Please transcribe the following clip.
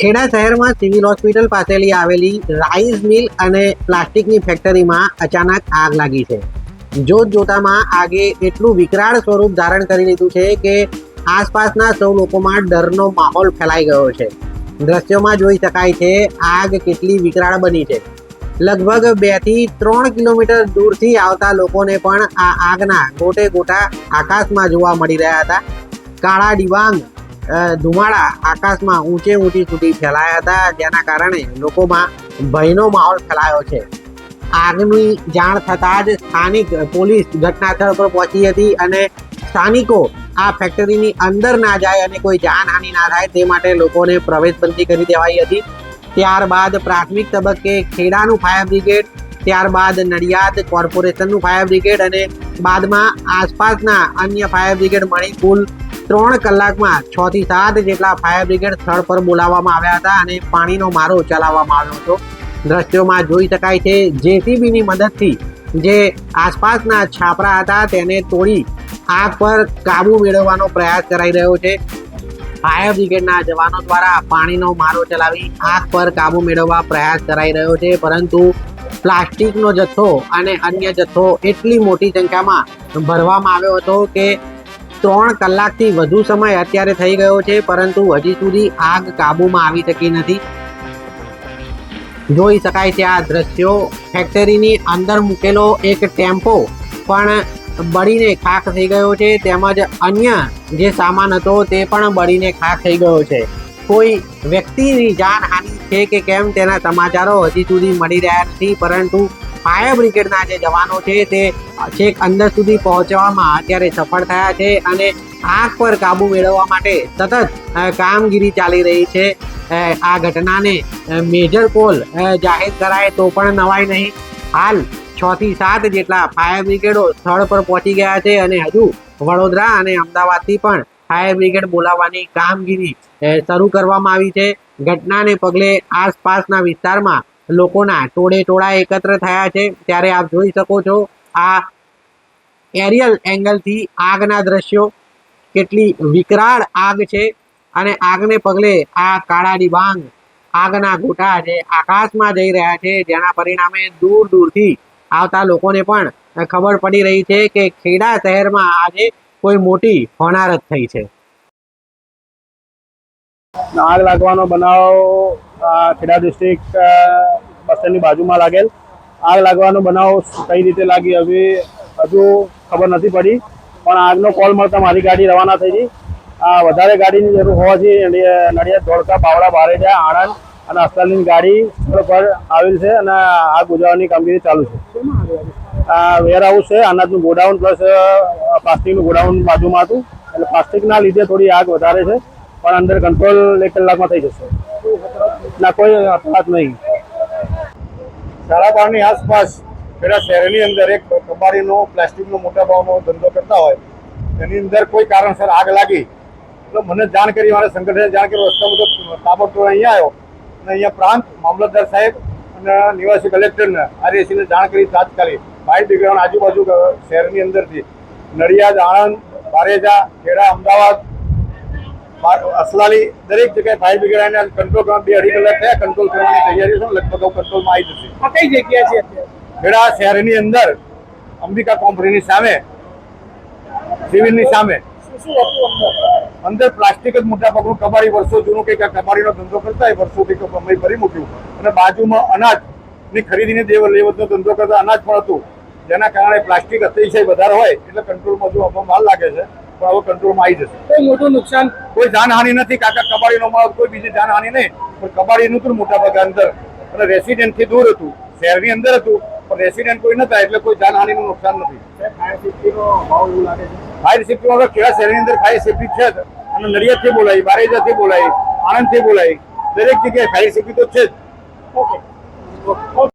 ખેડા શહેરમાં civil hospital પાસેથી આવેલી રાઈસ મિલ અને પ્લાસ્ટિકની ફેક્ટરીમાં અચાનક આગ લાગી છે. જોતામાં આગે એટલું વિકરાળ સ્વરૂપ ધારણ કરી લીધું છે કે આસપાસના સૌ લોકોમાં ડરનો માહોલ ફેલાઈ ગયો છે. દ્રશ્યોમાં જોઈ શકાય છે આગ કેટલી વિકરાળ બની છે. લગભગ 2 થી 3 કિલોમીટર દૂરથી આવતા લોકોને પણ આ આગના ગોટે ગોટા આકાશમાં જોવા મળી રહ્યા હતા. કાળા ડિબાંગ ધુમાડા આકાશમાં ઊંચી સુધી ફેલાયા હતા, જેના કારણે લોકોમાં ભયનો માહોલ ફેલાયો છે. આગની જાણ થતાં જ સ્થાનિક પોલીસ ઘટનાસ્થળ પર પહોંચી હતી અને સ્થાનિકો આ ફેક્ટરીની અંદર ના જાય અને કોઈ જાનહાનિ ના થાય તે માટે લોકોને પ્રવેશબંધી કરી દેવાઈ હતી. ત્યારબાદ પ્રાથમિક તબક્કે ખેડાનું ફાયર બ્રિગેડ, ત્યારબાદ નડિયાદ કોર્પોરેશનનું ફાયર બ્રિગેડ અને બાદમાં આસપાસના અન્ય ફાયર બ્રિગેડ મળી કુલ 3 કલાકમાં 6 થી 7 જેટલા ફાયર બ્રિગેડ સ્થળ પર બોલાવવામાં આવ્યા હતા અને પાણીનો મારો ચલાવવામાં આવ્યો હતો. દ્રશ્યોમાં જોઈ શકાય છે જેસીબીની મદદથી જે આસપાસના છાપરા હતા તેને તોડી આગ પર કાબુ મેળવવાનો પ્રયાસ કરાઈ રહ્યો છે. ફાયર બ્રિગેડના જવાનો દ્વારા પાણીનો મારો ચલાવી આગ પર કાબુ મેળવવા પ્રયાસ કરાઈ રહ્યો છે, પરંતુ પ્લાસ્ટિકનો જથ્થો અને અન્ય જથ્થો એટલી મોટી સંખ્યામાં ભરવામાં આવ્યો હતો કે 3 કલાકથી વધુ સમય અત્યારે થઈ ગયો છે, પરંતુ હજી સુધી આગ કાબૂમાં આવી શકી નથી. જોઈ શકાય છે આ દ્રશ્યો. ફેક્ટરીની અંદર મૂકેલો એક ટેમ્પો પણ બળીને ખાખ થઈ ગયો છે, તેમજ અન્ય જે સામાન હતો તે પણ બળીને ખાખ થઈ ગયો છે. કોઈ વ્યક્તિની જાનહાનિ છે કે કેમ તેના સમાચારો હજી સુધી મળી રહ્યા નથી, પરંતુ ફાયર બ્રિગેડના જે જવાનો છે તે છેક અંદર સુધી પહોંચવામાં અત્યારે સફળ થયા છે અને આગ પર કાબુ મેળવવા માટે સતત કામગીરી ચાલી રહી છે. આ ઘટનાને મેજર કોલ જાહેર કરાય તો પણ નવાય નહીં. હાલ 6 થી 7 જેટલા ફાયર બ્રિગેડો સ્થળ પર પહોંચી ગયા છે અને હજુ વડોદરા અને અમદાવાદથી પણ ફાયર બ્રિગેડ બોલાવવાની કામગીરી શરૂ કરવામાં આવી છે. ઘટનાને પગલે આસપાસના વિસ્તારમાં લોકોના ટોળા એકત્ર થયા છે. ત્યારે આપ જોઈ શકો છો આ એરિયલ એંગલથી આગના દ્રશ્યો, કેટલી વિકરાળ આગ છે અને આગને પગલે આ કાળા ડિબાંગ આગના ગોટા જે આકાશમાં જઈ રહ્યા છે, જેના પરિણામે દૂરથી આવતા લોકોને પણ ખબર પડી રહી છે કે ખેડા શહેરમાં આજે કોઈ મોટી હોનારત થઈ છે. આગ લાગવાનો બનાવ ખેડા ડિસ્ટ્રિક્ટ બસ સ્ટેન્ડની બાજુમાં લાગેલ. આગ લાગવાનો બનાવ કઈ રીતે લાગી હજુ ખબર નથી પડી, પણ આગનો કોલ મળતા મારી ગાડી રવાના થઈ હતી. વધારે ગાડીની જરૂર હોવાથી નડિયાદ, ધોળકા, બાવળા, બારેજા, આણંદ અને અસલાલીની ગાડી સ્થળ પર આવેલ છે અને આગ બુઝાવવાની કામગીરી ચાલુ છે. વેરહાઉસ છે, અનાજનું ગોડાઉન પ્લસ પ્લાસ્ટિકનું ગોડાઉન બાજુમાં હતું, એટલે પ્લાસ્ટિકના લીધે થોડી આગ વધારે છે, પણ અંદર કંટ્રોલ 1 કલાકમાં થઈ જશે. ના કોઈ અપઘાત નહીં. 12:30 ની આસપાસ ખેડા શહેરની અંદર એક કબાડીનો પ્લાસ્ટિકનો મોટા ભાવનો ધંધો કરતા હોય એની અંદર કોઈ કારણસર આગ લાગી. એટલે મને જાણ કરી, મારા સંગઠને જાણ કરી, રસ્તામાં તો તાબડતોડ અહીંયા આવ્યો અને અહીંયા પ્રાંત મામલતદાર સાહેબ અને નિવાસી કલેક્ટરને આરએસીને જાણ કરી તાત્કાલિક ફાયર બ્રિગેડ આજુબાજુ શહેરની અંદરથી નડિયાદ, આણંદ, બારેજા, ખેડા, અમદાવાદ, અસલાલી દરેક જગ્યાએ ફાયર બ્રિગેડ કંટ્રોલ કરવા 2-2.5 કલાક થયા. કંટ્રોલ કરવાની તૈયારી છે, લગભગ કંટ્રોલમાં આવી જશે. કઈ જગ્યા છે? ખેડા શહેરની અંદર અંબિકા કોમ્પનીની સામે, સિવિલની સામે અંદર પ્લાસ્ટિક જ મોટા ભાગનું કબાડી, વર્ષો જૂનું કંઈક કબાડીનો ધંધો કરતા હોય, વર્ષોથી અમે ભરી મૂક્યું અને બાજુમાં અનાજની ખરીદીને લેવડનો ધંધો કરતા અનાજ પણ હતું, જેના કારણે પ્લાસ્ટિક અતિશય વધારે હોય એટલે કંટ્રોલમાં જો આપવા વાર લાગે છે, પણ હવે કંટ્રોલમાં આવી જશે. કોઈ મોટું નુકસાન, કોઈ જાનહાનિ નથી કાકા. કબાડીનો માલ, કોઈ બીજી જાનહાનિ નહીં, પણ કબાડીનું હતું મોટા ભાગે અંદર અને રેસિડેન્ટથી દૂર હતું, શહેરની અંદર હતું, પણ રેસિડેન્ટ કોઈ નતા એટલે કોઈ જાનહાનિનું નુકસાન નથી. ફાયર સેફ્ટીનો ભાવ એવું લાગે છે. ફાયર સેફ્ટીમાં ખેડા શહેરની અંદર ફાયર સેફ્ટી છે જ, અને નડિયાદથી બોલાવી, બારેજાથી બોલાવી, આણંદથી બોલાવી, દરેક જગ્યાએ ફાયર સેફ્ટી તો છે જ. ઓકે.